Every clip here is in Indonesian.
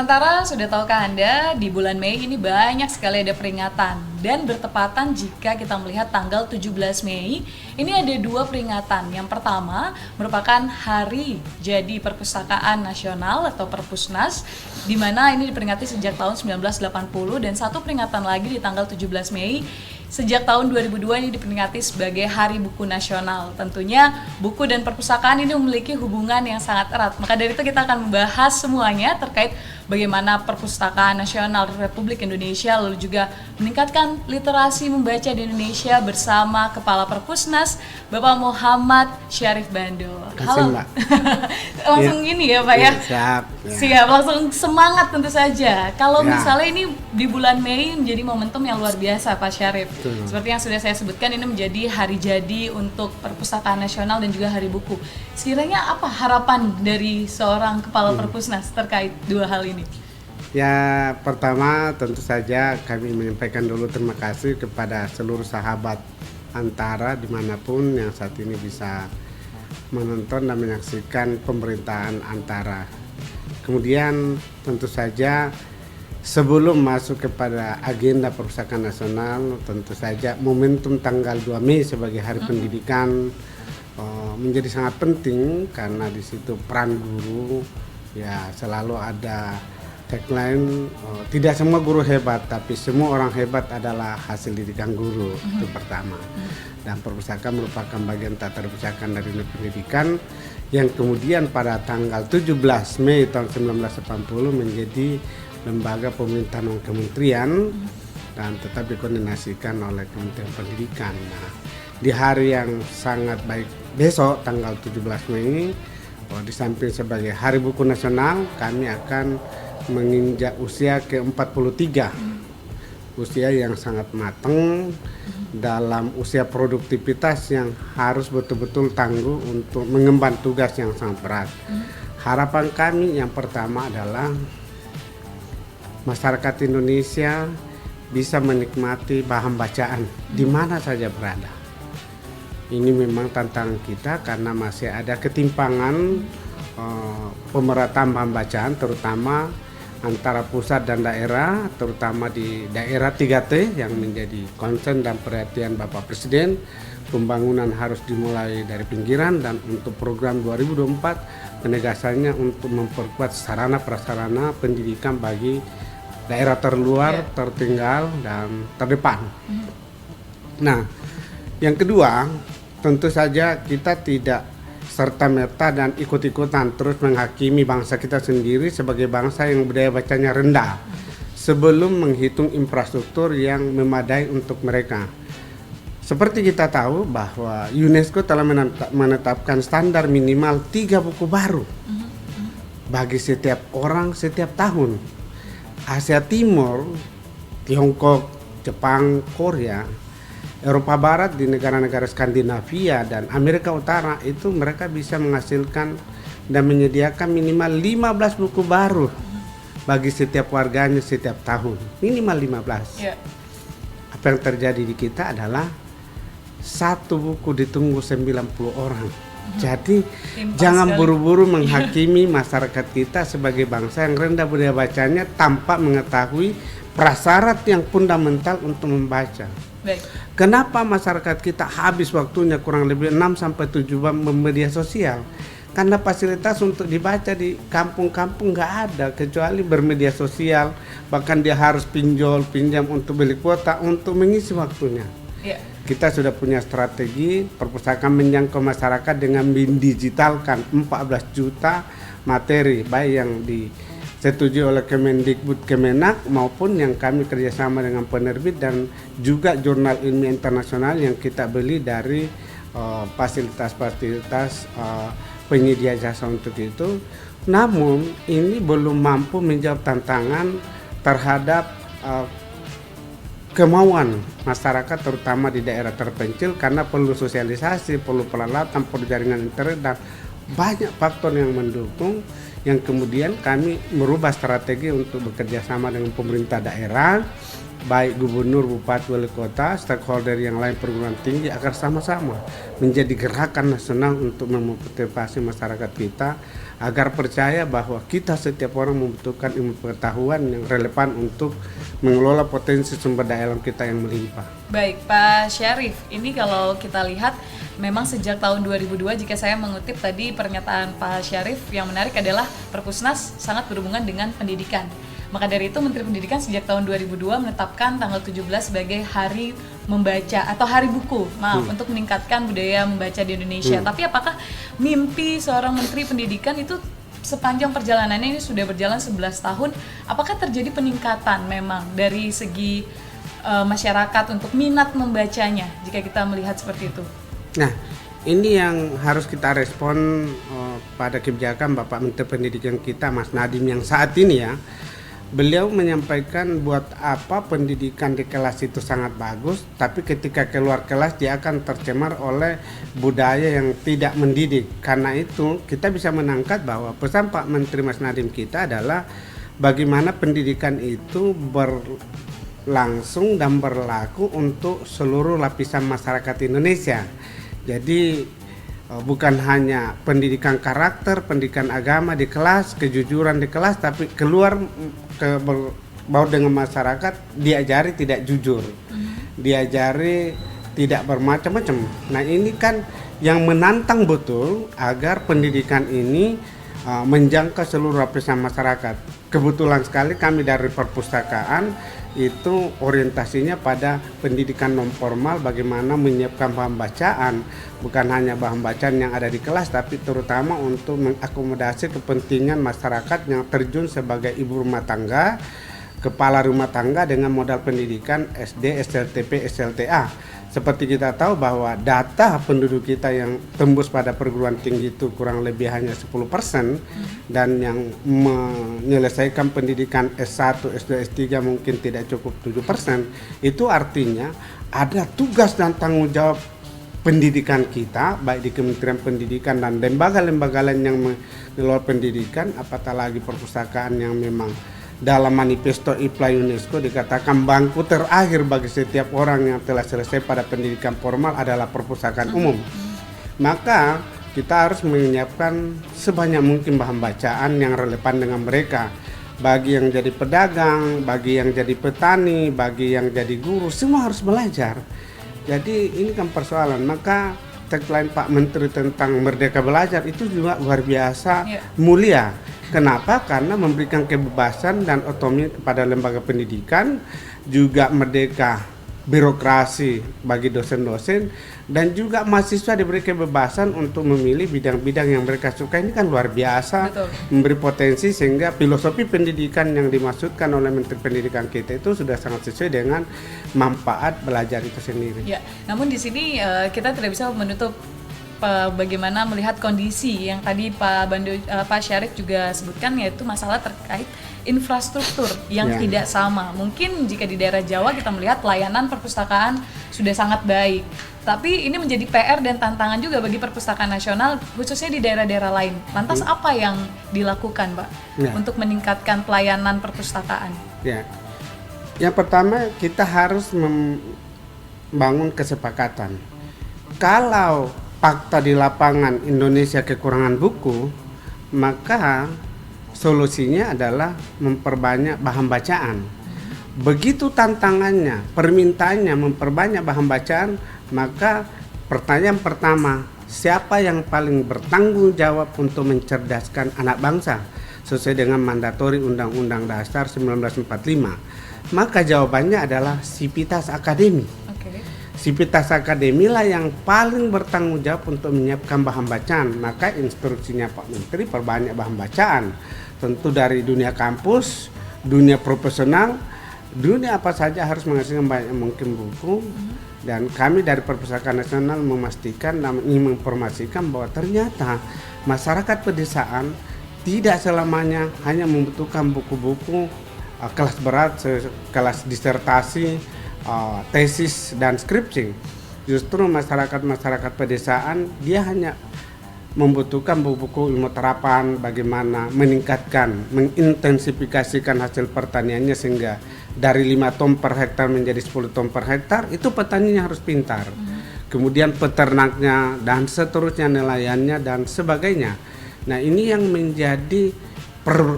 Nusantara, sudah tahukah Anda, di bulan Mei ini banyak sekali ada peringatan. Dan bertepatan jika kita melihat tanggal 17 Mei, ini ada dua peringatan. Yang pertama merupakan Hari Jadi Perpustakaan Nasional atau Perpusnas, di mana ini diperingati sejak tahun 1980, dan satu peringatan lagi di tanggal 17 Mei sejak tahun 2002 ini diperingati sebagai Hari Buku Nasional. Tentunya buku dan perpustakaan ini memiliki hubungan yang sangat erat. Maka dari itu kita akan membahas semuanya terkait bagaimana Perpustakaan Nasional Republik Indonesia lalu juga meningkatkan literasi membaca di Indonesia bersama Kepala Perpusnas Bapak Muhammad Syarif Bandul. Halo. Mbak. Langsung ini ya Pak ya. Siap. Siap, langsung semangat tentu saja. Kalau Ya. misalnya ini di bulan Mei menjadi momentum yang luar biasa Pak Syarif. Betul. Seperti yang sudah saya sebutkan, ini menjadi hari jadi untuk Perpustakaan Nasional dan juga Hari Buku. Sekiranya apa harapan dari seorang Kepala Perpusnas terkait dua hal ini? Ya, pertama tentu saja kami menyampaikan dulu terima kasih kepada seluruh sahabat Antara dimanapun yang saat ini bisa menonton dan menyaksikan pemberitaan Antara. Kemudian tentu saja sebelum masuk kepada agenda Perpustakaan Nasional, tentu saja momentum tanggal 2 Mei sebagai Hari Pendidikan menjadi sangat penting karena di situ peran guru ya selalu ada tagline tidak semua guru hebat tapi semua orang hebat adalah hasil didikan guru. Itu pertama. Dan perpustakaan merupakan bagian tata perpustakaan dari pendidikan yang kemudian pada tanggal 17 Mei tahun 1980 menjadi lembaga pemerintahan non kementerian dan tetap dikoordinasikan oleh Kementerian Pendidikan. Nah, di hari yang sangat baik besok tanggal 17 Mei di samping sebagai Hari Buku Nasional, kami akan menginjak usia ke-43. Usia yang sangat matang dalam usia produktivitas yang harus betul-betul tangguh untuk mengemban tugas yang sangat berat. Harapan kami yang pertama adalah masyarakat Indonesia bisa menikmati bahan bacaan di mana saja berada. Ini memang tantangan kita karena masih ada ketimpangan pemerataan bahan bacaan terutama antara pusat dan daerah, terutama di daerah 3T yang menjadi concern dan perhatian Bapak Presiden. Pembangunan harus dimulai dari pinggiran dan untuk program 2024 penegasannya untuk memperkuat sarana prasarana pendidikan bagi daerah terluar, tertinggal dan terdepan. Nah, yang kedua, tentu saja kita tidak serta-merta dan ikut-ikutan terus menghakimi bangsa kita sendiri sebagai bangsa yang budaya bacanya rendah sebelum menghitung infrastruktur yang memadai untuk mereka. Seperti kita tahu bahwa UNESCO telah menetapkan standar minimal 3 buku baru bagi setiap orang setiap tahun. Asia Timur, Tiongkok, Jepang, Korea, Eropa Barat di negara-negara Skandinavia dan Amerika Utara itu mereka bisa menghasilkan dan menyediakan minimal 15 buku baru bagi setiap warganya setiap tahun. Minimal 15. Ya. Apa yang terjadi di kita adalah satu buku ditunggu 90 orang. Jadi jangan buru-buru menghakimi masyarakat kita sebagai bangsa yang rendah budaya bacanya tanpa mengetahui prasyarat yang fundamental untuk membaca. Baik. Kenapa masyarakat kita habis waktunya kurang lebih 6-7 jam media sosial? Karena fasilitas untuk dibaca di kampung-kampung nggak ada kecuali bermedia sosial. Bahkan dia harus pinjam untuk beli kuota untuk mengisi waktunya. Ya. Kita sudah punya strategi perpustakaan menjangkau masyarakat dengan mendigitalkan 14 juta materi baik yang disetujui oleh Kemendikbud Kemenak maupun yang kami kerjasama dengan penerbit dan juga jurnal ilmiah internasional yang kita beli dari fasilitas-fasilitas penyedia jasa untuk itu. Namun ini belum mampu menjawab tantangan terhadap kemauan masyarakat terutama di daerah terpencil karena perlu sosialisasi, perlu peralatan, perlu jaringan internet dan banyak faktor yang mendukung yang kemudian kami merubah strategi untuk bekerja sama dengan pemerintah daerah baik gubernur, bupati, wali kota, stakeholder yang lain perguruan tinggi agar sama-sama menjadi gerakan nasional untuk memotivasi masyarakat kita agar percaya bahwa kita setiap orang membutuhkan ilmu pengetahuan yang relevan untuk mengelola potensi sumber daya alam kita yang melimpah. Baik, Pak Syarif, ini kalau kita lihat memang sejak tahun 2002, jika saya mengutip tadi pernyataan Pak Syarif, yang menarik adalah Perpusnas sangat berhubungan dengan pendidikan. Maka dari itu Menteri Pendidikan sejak tahun 2002 menetapkan tanggal 17 sebagai hari membaca atau hari buku, untuk meningkatkan budaya membaca di Indonesia. Tapi apakah mimpi seorang Menteri Pendidikan itu sepanjang perjalanannya ini sudah berjalan 11 tahun, apakah terjadi peningkatan memang dari segi masyarakat untuk minat membacanya jika kita melihat seperti itu? Nah, ini yang harus kita respon pada kebijakan Bapak Menteri Pendidikan kita, Mas Nadiem, yang saat ini ya. Beliau menyampaikan buat apa pendidikan di kelas itu sangat bagus, tapi ketika keluar kelas dia akan tercemar oleh budaya yang tidak mendidik. Karena itu kita bisa menangkap bahwa pesan Pak Menteri Mas Nadiem kita adalah bagaimana pendidikan itu berlangsung dan berlaku untuk seluruh lapisan masyarakat Indonesia. Jadi bukan hanya pendidikan karakter, pendidikan agama di kelas, kejujuran di kelas, tapi keluar baur dengan masyarakat diajari tidak jujur, diajari tidak bermacam-macam. Nah, ini kan yang menantang betul agar pendidikan ini menjangkau seluruh lapisan masyarakat. Kebetulan sekali kami dari perpustakaan itu orientasinya pada pendidikan non formal, bagaimana menyiapkan bahan bacaan, bukan hanya bahan bacaan yang ada di kelas, tapi terutama untuk mengakomodasi kepentingan masyarakat yang terjun sebagai ibu rumah tangga, kepala rumah tangga dengan modal pendidikan SD, SLTP, SLTA. Seperti kita tahu bahwa data penduduk kita yang tembus pada perguruan tinggi itu kurang lebih hanya 10%, dan yang menyelesaikan pendidikan S1, S2, S3 mungkin tidak cukup 7%. Itu artinya ada tugas dan tanggung jawab pendidikan kita, baik di Kementerian Pendidikan dan lembaga-lembaga lain yang mengelola pendidikan, apatah lagi perpustakaan yang memang dalam manifesto IPLA UNESCO dikatakan bangku terakhir bagi setiap orang yang telah selesai pada pendidikan formal adalah perpustakaan umum. Maka kita harus menyiapkan sebanyak mungkin bahan bacaan yang relevan dengan mereka. Bagi yang jadi pedagang, bagi yang jadi petani, bagi yang jadi guru, semua harus belajar. Jadi ini kan persoalan. Maka tagline Pak Menteri tentang Merdeka Belajar itu juga luar biasa mulia. Kenapa? Karena memberikan kebebasan dan otonomi kepada lembaga pendidikan, juga merdeka birokrasi bagi dosen-dosen, dan juga mahasiswa diberi kebebasan untuk memilih bidang-bidang yang mereka suka. Ini kan luar biasa. Betul. Memberi potensi, sehingga filosofi pendidikan yang dimaksudkan oleh Menteri Pendidikan kita itu sudah sangat sesuai dengan manfaat belajar itu sendiri. Ya, namun di sini kita tidak bisa menutup bagaimana melihat kondisi yang tadi Pak Syarif juga sebutkan, yaitu masalah terkait infrastruktur yang tidak sama. Mungkin jika di daerah Jawa kita melihat pelayanan perpustakaan sudah sangat baik, tapi ini menjadi PR dan tantangan juga bagi perpustakaan nasional, khususnya di daerah-daerah lain. Lantas apa yang dilakukan, Pak, untuk meningkatkan pelayanan perpustakaan? Ya, yang pertama kita harus membangun kesepakatan. Kalau fakta di lapangan Indonesia kekurangan buku, maka solusinya adalah memperbanyak bahan bacaan. Begitu tantangannya, permintaannya memperbanyak bahan bacaan, maka pertanyaan pertama, siapa yang paling bertanggung jawab untuk mencerdaskan anak bangsa sesuai dengan mandatori Undang-Undang Dasar 1945? Maka jawabannya adalah Sivitas Akademi. Sivitas Akademi lah yang paling bertanggung jawab untuk menyiapkan bahan bacaan. Maka instruksinya Pak Menteri perbanyak bahan bacaan. Tentu dari dunia kampus, dunia profesional, dunia apa saja harus menghasilkan banyak mungkin buku. Dan kami dari Perpustakaan Nasional memastikan dan ingin menginformasikan bahwa ternyata masyarakat pedesaan tidak selamanya hanya membutuhkan buku-buku kelas berat, kelas disertasi, tesis dan skripsi. Justru masyarakat pedesaan dia hanya membutuhkan buku-buku ilmu terapan, bagaimana meningkatkan, mengintensifikasikan hasil pertaniannya sehingga dari 5 ton per hektar menjadi 10 ton per hektar, itu petaninya harus pintar. Kemudian peternaknya dan seterusnya, nelayannya dan sebagainya. Nah, ini yang menjadi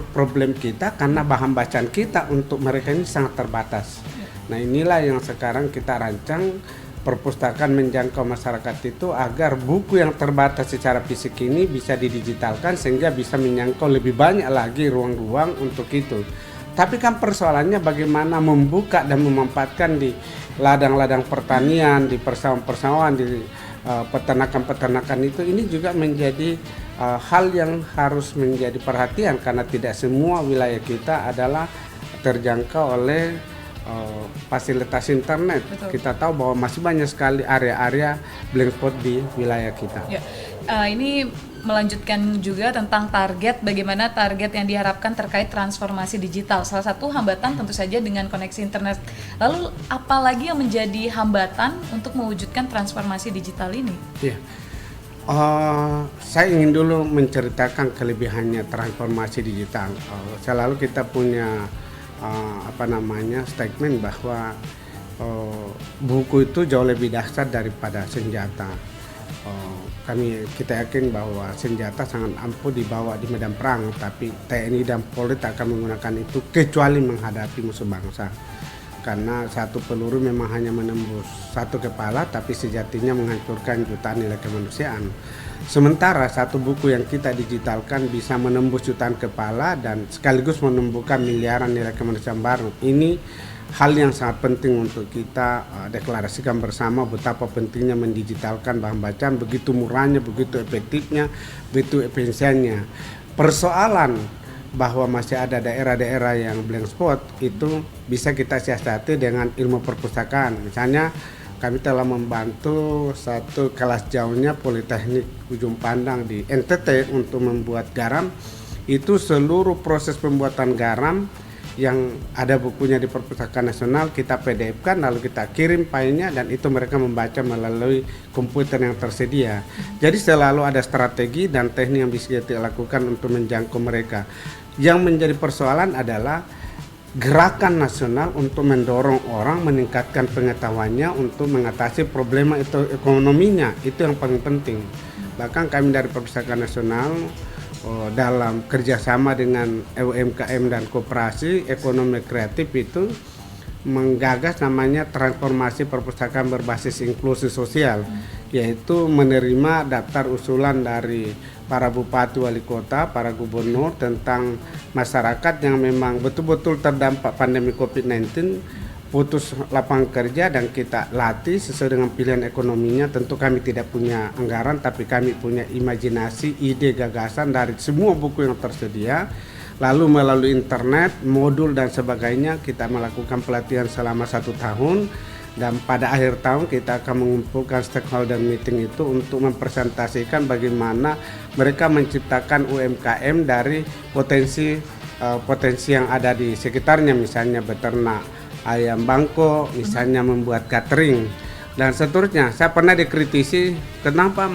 problem kita karena bahan bacaan kita untuk mereka ini sangat terbatas. Nah, inilah yang sekarang kita rancang perpustakaan menjangkau masyarakat itu agar buku yang terbatas secara fisik ini bisa didigitalkan sehingga bisa menyangkau lebih banyak lagi ruang-ruang untuk itu. Tapi kan persoalannya bagaimana membuka dan memanfaatkan di ladang-ladang pertanian, di persawahan-persawahan, di peternakan-peternakan itu, ini juga menjadi hal yang harus menjadi perhatian karena tidak semua wilayah kita adalah terjangkau oleh fasilitas internet. Betul. Kita tahu bahwa masih banyak sekali area-area blank spot di wilayah kita. Ya. Ini melanjutkan juga tentang target, bagaimana target yang diharapkan terkait transformasi digital. Salah satu hambatan tentu saja dengan koneksi internet. Lalu apalagi yang menjadi hambatan untuk mewujudkan transformasi digital ini? Ya. Saya ingin dulu menceritakan kelebihannya transformasi digital. Selalu kita punya statement bahwa buku itu jauh lebih dahsyat daripada senjata. Kita yakin bahwa senjata sangat ampuh dibawa di medan perang, tapi TNI dan Polri tak akan menggunakan itu kecuali menghadapi musuh bangsa. Karena satu peluru memang hanya menembus satu kepala, tapi sejatinya menghancurkan jutaan nilai kemanusiaan. Sementara satu buku yang kita digitalkan bisa menembus jutaan kepala dan sekaligus menumbuhkan miliaran nilai kemanusiaan baru. Ini hal yang sangat penting untuk kita deklarasikan bersama, betapa pentingnya mendigitalkan bahan bacaan, begitu murahnya, begitu efektifnya, begitu efisiennya. Persoalan bahwa masih ada daerah-daerah yang blank spot itu bisa kita siasati dengan ilmu perpustakaan. Misalnya kami telah membantu satu kelas jauhnya Politeknik Ujung Pandang di NTT untuk membuat garam. Itu seluruh proses pembuatan garam yang ada bukunya di Perpustakaan Nasional kita PDF-kan, lalu kita kirim filenya dan itu mereka membaca melalui komputer yang tersedia. Jadi selalu ada strategi dan teknik yang bisa kita lakukan untuk menjangkau mereka. Yang menjadi persoalan adalah gerakan nasional untuk mendorong orang meningkatkan pengetahuannya untuk mengatasi problema itu ekonominya, itu yang paling penting. Bahkan kami dari Perpustakaan Nasional dalam kerjasama dengan UMKM dan koperasi ekonomi kreatif itu menggagas namanya transformasi perpustakaan berbasis inklusi sosial, yaitu menerima daftar usulan dari para bupati, wali kota, para gubernur tentang masyarakat yang memang betul-betul terdampak pandemi COVID-19, putus lapangan kerja, dan kita latih sesuai dengan pilihan ekonominya. Tentu kami tidak punya anggaran, tapi kami punya imajinasi, ide, gagasan dari semua buku yang tersedia. Lalu melalui internet, modul dan sebagainya kita melakukan pelatihan selama 1 tahun. Dan pada akhir tahun kita akan mengumpulkan stakeholder meeting itu untuk mempresentasikan bagaimana mereka menciptakan UMKM dari potensi yang ada di sekitarnya, misalnya beternak ayam bangko, misalnya membuat catering dan seterusnya. Saya pernah dikritisi kenapa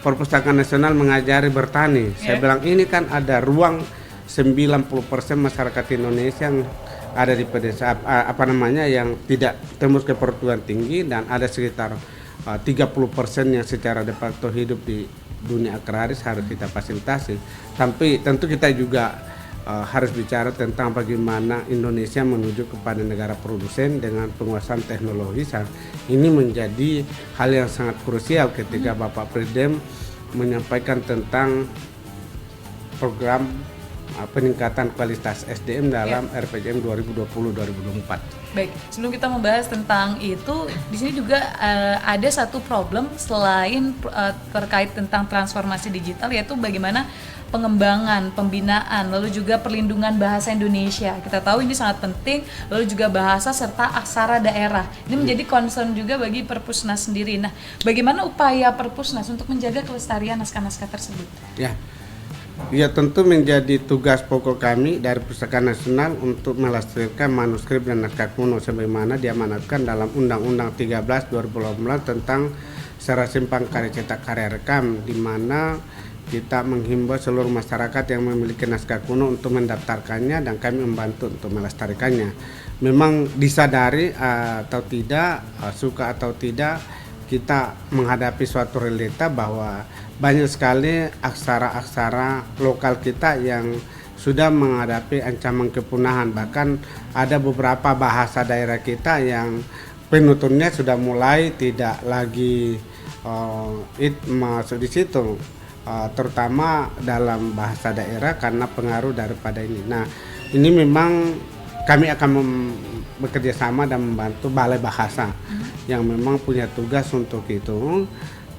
Perpustakaan Nasional mengajari bertani. Saya bilang ini kan ada ruang 90% masyarakat Indonesia yang ada di pedesaan yang tidak tembus kebutuhan tinggi, dan ada sekitar 30% yang secara de facto hidup di dunia agraris harus kita fasilitasi. Tapi tentu kita juga harus bicara tentang bagaimana Indonesia menuju kepada negara produsen dengan penguasaan teknologi. Ini menjadi hal yang sangat krusial ketika Bapak Presiden menyampaikan tentang program peningkatan kualitas SDM dalam RPJM 2020-2024. Baik, sebelum kita membahas tentang itu, di sini juga ada satu problem selain terkait tentang transformasi digital, yaitu bagaimana pengembangan, pembinaan, lalu juga perlindungan bahasa Indonesia. Kita tahu ini sangat penting, lalu juga bahasa serta aksara daerah. Ini menjadi concern juga bagi Perpusnas sendiri. Nah, bagaimana upaya Perpusnas untuk menjaga kelestarian naskah-naskah tersebut? Ya, tentu menjadi tugas pokok kami dari Perpustakaan Nasional untuk melestarikan manuskrip dan naskah kuno sebagaimana diamanatkan dalam Undang-Undang 13 2018 tentang Serah Simpan Karya Cetak Karya Rekam, di mana kita menghimbau seluruh masyarakat yang memiliki naskah kuno untuk mendaftarkannya dan kami membantu untuk melestarikannya. Memang disadari atau tidak, suka atau tidak, kita menghadapi suatu realita bahwa banyak sekali aksara-aksara lokal kita yang sudah menghadapi ancaman kepunahan. Bahkan ada beberapa bahasa daerah kita yang penuturnya sudah mulai tidak lagi masuk di situ. Terutama dalam bahasa daerah karena pengaruh daripada ini. Nah, ini memang kami akan bekerja sama dan membantu Balai Bahasa yang memang punya tugas untuk itu,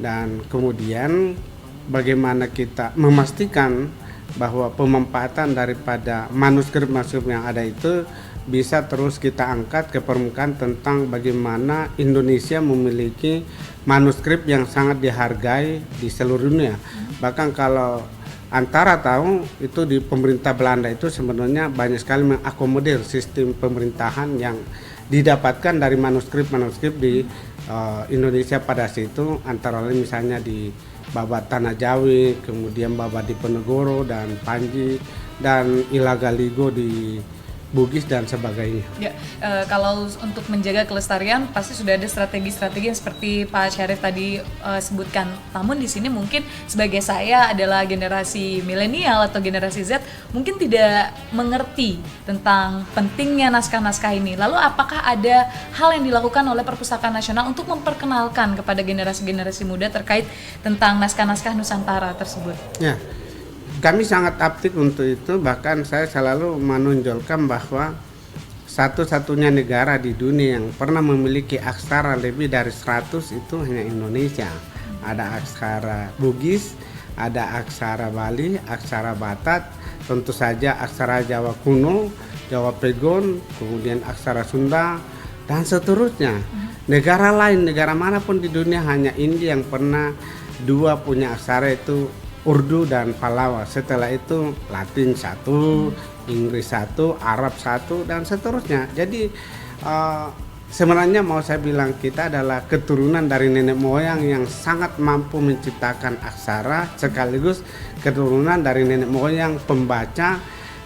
dan kemudian bagaimana kita memastikan bahwa pemanfaatan daripada manuskrip-manuskrip yang ada itu bisa terus kita angkat ke permukaan tentang bagaimana Indonesia memiliki manuskrip yang sangat dihargai di seluruh dunia. Bahkan kalau Antara tahu itu di pemerintah Belanda itu sebenarnya banyak sekali mengakomodir sistem pemerintahan yang didapatkan dari manuskrip-manuskrip di Indonesia pada situ, antara lain misalnya di Babat Tanah Jawi, kemudian Babat Diponegoro dan Panji dan Ilagaligo di Bugis dan sebagainya. Ya, kalau untuk menjaga kelestarian pasti sudah ada strategi-strategi yang seperti Pak Syarif tadi sebutkan. Namun di sini mungkin sebagai saya adalah generasi milenial atau generasi Z mungkin tidak mengerti tentang pentingnya naskah-naskah ini. Lalu apakah ada hal yang dilakukan oleh Perpustakaan Nasional untuk memperkenalkan kepada generasi-generasi muda terkait tentang naskah-naskah Nusantara tersebut? Ya. Kami sangat aktif untuk itu, bahkan saya selalu menonjolkan bahwa satu-satunya negara di dunia yang pernah memiliki aksara lebih dari 100 itu hanya Indonesia. Ada aksara Bugis, ada aksara Bali, aksara Batak, tentu saja aksara Jawa kuno, Jawa Pegon, kemudian aksara Sunda, dan seterusnya. Negara lain, negara manapun di dunia hanya India yang pernah dua punya aksara, itu Urdu dan Pallawa. Setelah itu Latin satu, Inggris satu, Arab satu, dan seterusnya. Jadi sebenarnya mau saya bilang kita adalah keturunan dari nenek moyang yang sangat mampu menciptakan aksara, sekaligus keturunan dari nenek moyang pembaca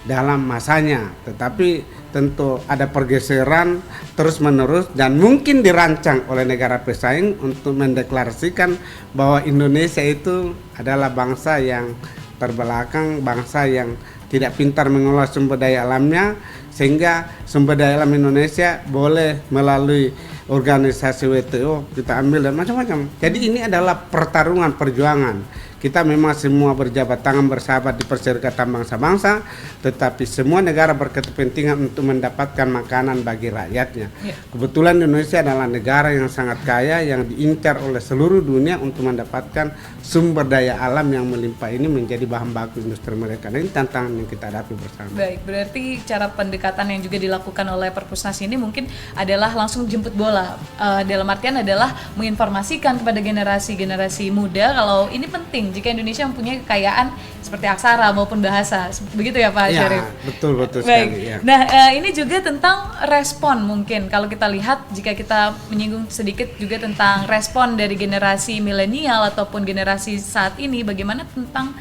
dalam masanya. Tetapi tentu ada pergeseran terus-menerus dan mungkin dirancang oleh negara pesaing untuk mendeklarasikan bahwa Indonesia itu adalah bangsa yang terbelakang, bangsa yang tidak pintar mengelola sumber daya alamnya, sehingga sumber daya alam Indonesia boleh melalui organisasi WTO kita ambil dan macam-macam. Jadi ini adalah pertarungan perjuangan. Kita memang semua berjabat tangan bersahabat di Perserikatan Bangsa-Bangsa, tetapi semua negara berkepentingan untuk mendapatkan makanan bagi rakyatnya. Kebetulan Indonesia adalah negara yang sangat kaya, yang diincar oleh seluruh dunia untuk mendapatkan sumber daya alam yang melimpah ini menjadi bahan baku industri mereka. Ini tantangan yang kita hadapi bersama. Baik, berarti cara pendekatan yang juga dilakukan oleh Perpusnas ini mungkin adalah langsung jemput bola. Dalam artian adalah menginformasikan kepada generasi-generasi muda kalau ini penting jika Indonesia mempunyai kekayaan seperti aksara maupun bahasa. Begitu ya Pak Syarif? Betul Baik. sekali. Ya. Nah, ini juga tentang respon mungkin. Kalau kita lihat, jika kita menyinggung sedikit juga tentang respon dari generasi milenial ataupun generasi saat ini, bagaimana tentang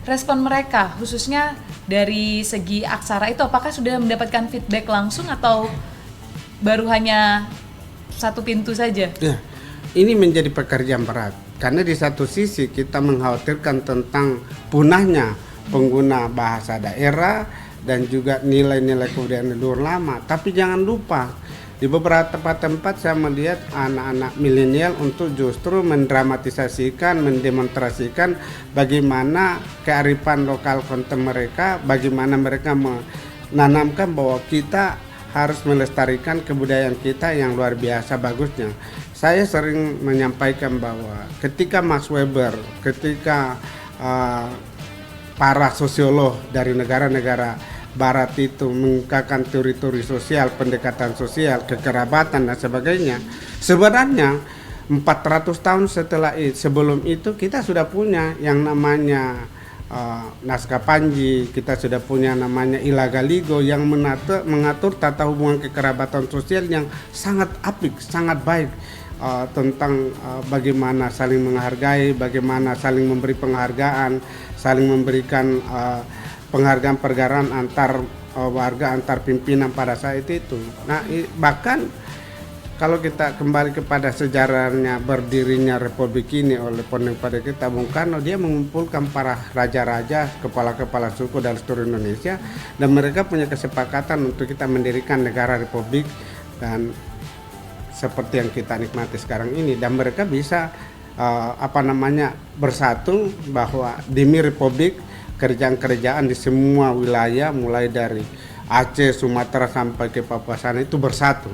respon mereka, khususnya dari segi aksara itu, apakah sudah mendapatkan feedback langsung atau baru hanya satu pintu saja? Ya, ini menjadi pekerjaan berat. Karena di satu sisi kita mengkhawatirkan tentang punahnya pengguna bahasa daerah dan juga nilai-nilai kebudayaan leluhur lama. Tapi jangan lupa, di beberapa tempat saya melihat anak-anak milenial untuk justru mendramatisasikan, mendemonstrasikan bagaimana kearifan lokal konten mereka, bagaimana mereka menanamkan bahwa kita harus melestarikan kebudayaan kita yang luar biasa bagusnya. Saya sering menyampaikan bahwa ketika Max Weber, ketika para sosiolog dari negara-negara barat itu mengungkapkan teori-teori sosial, pendekatan sosial, kekerabatan dan sebagainya, sebenarnya 400 tahun sebelum itu kita sudah punya yang namanya naskah Panji, kita sudah punya namanya Ilagaligo yang mengatur tata hubungan kekerabatan sosial yang sangat apik, sangat baik. tentang bagaimana saling menghargai, bagaimana saling memberi penghargaan, saling memberikan penghargaan antar warga, antar pimpinan pada saat itu. Nah, bahkan kalau kita kembali kepada sejarahnya berdirinya Republik ini oleh pada kita, Bung Karno, dia mengumpulkan para raja-raja, kepala-kepala suku dari seluruh Indonesia, dan mereka punya kesepakatan untuk kita mendirikan negara Republik dan seperti yang kita nikmati sekarang ini, dan mereka bisa bersatu bahwa demi Republik kerjaan-kerjaan di semua wilayah mulai dari Aceh, Sumatera sampai ke Papua sana itu bersatu.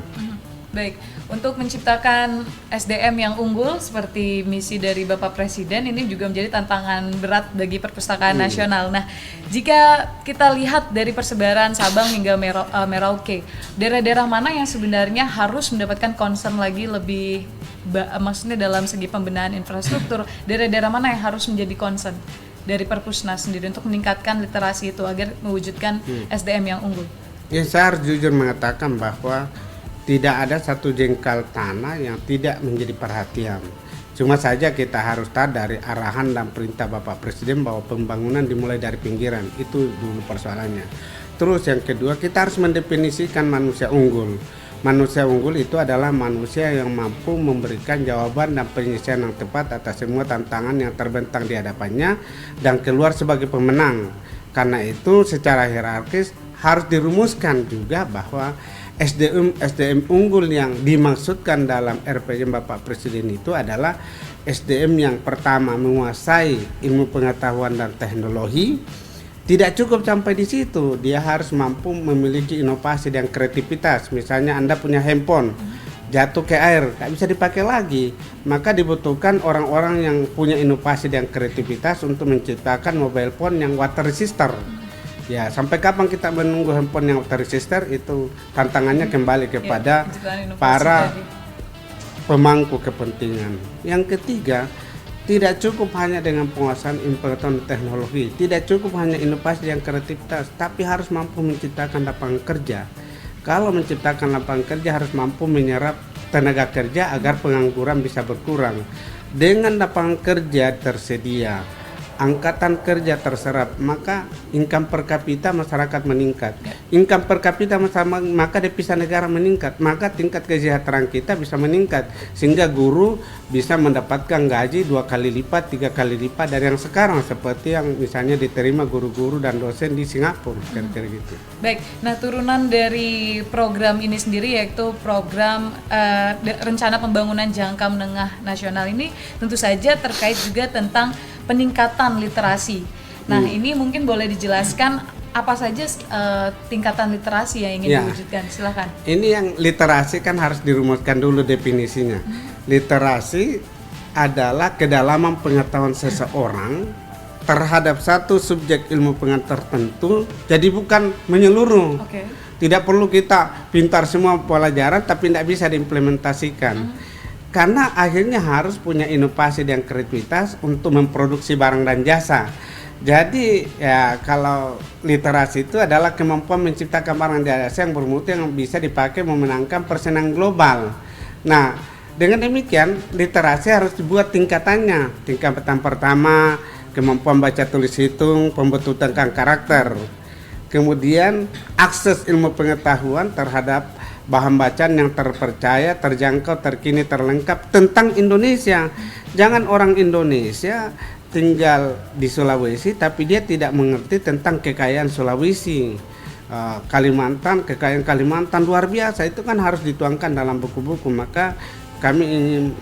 Baik, untuk menciptakan SDM yang unggul seperti misi dari Bapak Presiden ini juga menjadi tantangan berat bagi perpustakaan nasional. Nah, jika kita lihat dari persebaran Sabang hingga Merauke, daerah-daerah mana yang sebenarnya harus mendapatkan concern lagi lebih, maksudnya dalam segi pembenahan infrastruktur, daerah-daerah mana yang harus menjadi concern dari Perpusnas sendiri untuk meningkatkan literasi itu agar mewujudkan SDM yang unggul? Ya, saya harus jujur mengatakan bahwa tidak ada satu jengkal tanah yang tidak menjadi perhatian. Cuma saja kita harus tahu dari arahan dan perintah Bapak Presiden bahwa pembangunan dimulai dari pinggiran. Itu dulu persoalannya. Terus yang kedua, kita harus mendefinisikan manusia unggul. Manusia unggul itu adalah manusia yang mampu memberikan jawaban dan penyelesaian yang tepat atas semua tantangan yang terbentang di hadapannya dan keluar sebagai pemenang. Karena itu secara hierarkis harus dirumuskan juga bahwa SDM unggul yang dimaksudkan dalam RPJM Bapak Presiden itu adalah SDM yang pertama menguasai ilmu pengetahuan dan teknologi. Tidak cukup sampai di situ, dia harus mampu memiliki inovasi dan kreativitas. Misalnya Anda punya handphone, jatuh ke air, tak bisa dipakai lagi. Maka dibutuhkan orang-orang yang punya inovasi dan kreativitas untuk menciptakan mobile phone yang water resistor. Ya, sampai kapan kita menunggu handphone yang water resistor, itu tantangannya kembali kepada para pemangku kepentingan. Yang ketiga, tidak cukup hanya dengan penguasaan pengetahuan teknologi, tidak cukup hanya inovasi dan kreativitas, tapi harus mampu menciptakan lapangan kerja. Kalau menciptakan lapangan kerja harus mampu menyerap tenaga kerja agar pengangguran bisa berkurang. Dengan lapangan kerja tersedia, angkatan kerja terserap, maka income per kapita masyarakat meningkat. Income per kapita maka devisa negara meningkat, maka tingkat kesejahteraan kita bisa meningkat, sehingga guru bisa mendapatkan gaji 2 kali lipat, 3 kali lipat dari yang sekarang, seperti yang misalnya diterima guru-guru dan dosen di Singapura, kira-kira gitu. Baik, nah turunan dari program ini sendiri yaitu program rencana pembangunan jangka menengah nasional ini tentu saja terkait juga tentang peningkatan literasi. Nah, ini mungkin boleh dijelaskan apa saja tingkatan literasi yang ingin diwujudkan? Silakan. Ini yang literasi kan harus dirumuskan dulu definisinya. Literasi adalah kedalaman pengetahuan seseorang terhadap satu subjek ilmu pengetahuan tertentu. Jadi bukan menyeluruh. Tidak perlu kita pintar semua pelajaran tapi tidak bisa diimplementasikan. Karena akhirnya harus punya inovasi dan kreativitas untuk memproduksi barang dan jasa. Jadi ya, kalau literasi itu adalah kemampuan menciptakan barang dan jasa yang bermutu yang bisa dipakai memenangkan persaingan global. Nah, dengan demikian literasi harus dibuat tingkatannya. Tingkatan pertama kemampuan baca tulis hitung, pembentukan karakter. Kemudian akses ilmu pengetahuan terhadap bahan bacaan yang terpercaya, terjangkau, terkini, terlengkap tentang Indonesia. Jangan orang Indonesia tinggal di Sulawesi tapi dia tidak mengerti tentang kekayaan Sulawesi. Kalimantan, kekayaan Kalimantan luar biasa, itu kan harus dituangkan dalam buku-buku. Maka kami ingin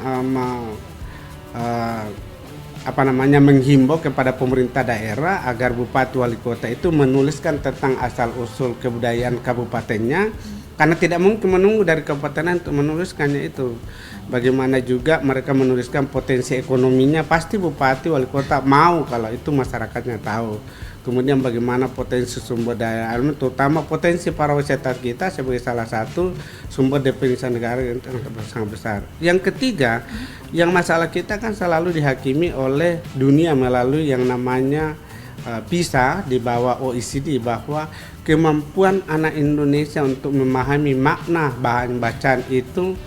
menghimbau kepada pemerintah daerah agar bupati wali kota itu menuliskan tentang asal usul kebudayaan kabupatennya. Karena tidak mungkin menunggu dari kabupaten untuk menuliskannya itu. Bagaimana juga mereka menuliskan potensi ekonominya, pasti bupati wali kota mau kalau itu masyarakatnya tahu. Kemudian bagaimana potensi sumber daya alam, terutama potensi pariwisata kita sebagai salah satu sumber devisa negara yang sangat besar. Yang ketiga, yang masalah kita kan selalu dihakimi oleh dunia melalui yang namanya PISA di bawah OECD, bahwa kemampuan anak Indonesia untuk memahami makna bahan bacaan itu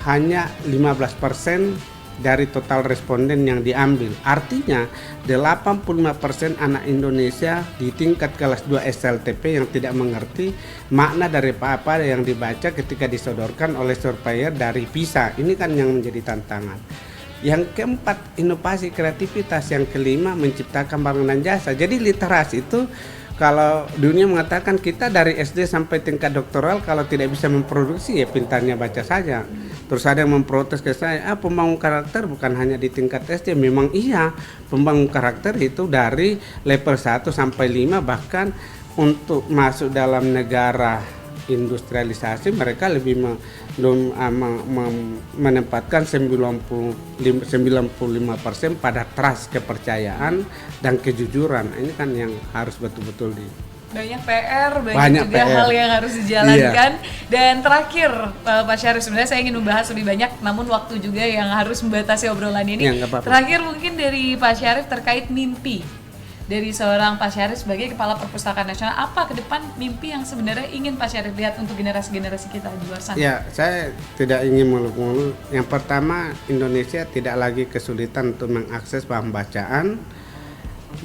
hanya 15% dari total responden yang diambil. Artinya 85% anak Indonesia di tingkat kelas 2 SLTP yang tidak mengerti makna dari apa yang dibaca ketika disodorkan oleh surveyor dari PISA. Ini kan yang menjadi tantangan. Yang keempat, inovasi kreativitas. Yang kelima, menciptakan barang dan jasa. Jadi literasi itu, kalau dunia mengatakan kita dari SD sampai tingkat doktoral kalau tidak bisa memproduksi ya pintarnya baca saja. Terus ada yang memprotes ke saya, pembangun karakter bukan hanya di tingkat SD. Memang iya, pembangun karakter itu dari level 1 sampai 5, bahkan untuk masuk dalam negara industrialisasi mereka lebih menempatkan 95% pada trust, kepercayaan dan kejujuran. Ini kan yang harus betul-betul banyak PR, banyak juga PR. hal yang harus dijalankan. Iya. Dan terakhir Pak Syarif, sebenarnya saya ingin membahas lebih banyak, namun waktu juga yang harus membatasi obrolan ini. Ya, terakhir mungkin dari Pak Syarif terkait mimpi dari seorang Pak Syarif sebagai Kepala Perpustakaan Nasional, apa ke depan mimpi yang sebenarnya ingin Pak Syarif lihat untuk generasi-generasi kita di luar sana? Ya, saya tidak ingin muluk-muluk. Yang pertama, Indonesia tidak lagi kesulitan untuk mengakses bahan bacaan.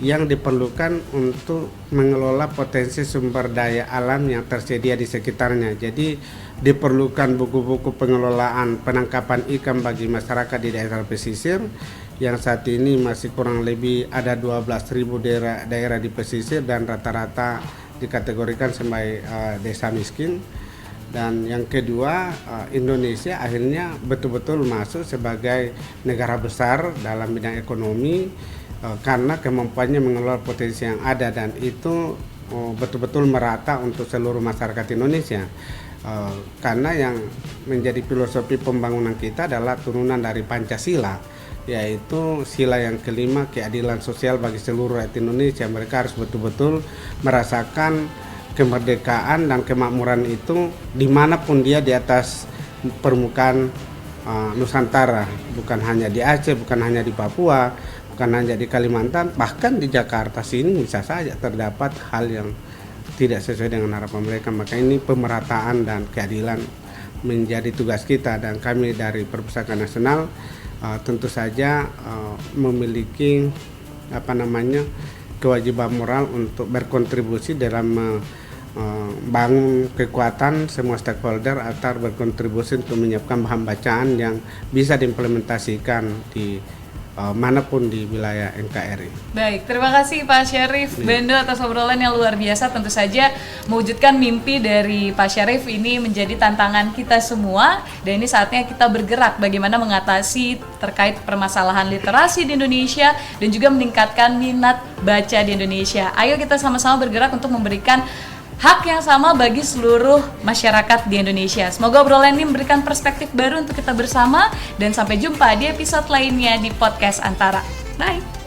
Yang diperlukan untuk mengelola potensi sumber daya alam yang tersedia di sekitarnya. Jadi diperlukan buku-buku pengelolaan penangkapan ikan bagi masyarakat di daerah pesisir yang saat ini masih kurang lebih ada 12.000 daerah di pesisir dan rata-rata dikategorikan sebagai desa miskin. Dan yang kedua, Indonesia akhirnya betul-betul masuk sebagai negara besar dalam bidang ekonomi karena kemampuannya mengelola potensi yang ada, dan itu betul-betul merata untuk seluruh masyarakat Indonesia. Karena yang menjadi filosofi pembangunan kita adalah turunan dari Pancasila, yaitu sila yang kelima, keadilan sosial bagi seluruh rakyat Indonesia. Mereka harus betul-betul merasakan kemerdekaan dan kemakmuran itu dimanapun dia di atas permukaan Nusantara, bukan hanya di Aceh, bukan hanya di Papua, bukan hanya di Kalimantan, bahkan di Jakarta sini bisa saja terdapat hal yang tidak sesuai dengan harapan mereka. Maka ini pemerataan dan keadilan menjadi tugas kita, dan kami dari Perpustakaan Nasional tentu saja memiliki kewajiban moral untuk berkontribusi dalam bangun kekuatan semua stakeholder agar berkontribusi untuk menyiapkan bahan bacaan yang bisa diimplementasikan di manapun di wilayah NKRI. Baik, terima kasih Pak Syarif Bendo atas obrolan yang luar biasa. Tentu saja mewujudkan mimpi dari Pak Syarif ini menjadi tantangan kita semua, dan ini saatnya kita bergerak bagaimana mengatasi terkait permasalahan literasi di Indonesia dan juga meningkatkan minat baca di Indonesia. Ayo kita sama-sama bergerak untuk memberikan hak yang sama bagi seluruh masyarakat di Indonesia. Semoga obrolan ini memberikan perspektif baru untuk kita bersama, dan sampai jumpa di episode lainnya di Podcast Antara. Bye!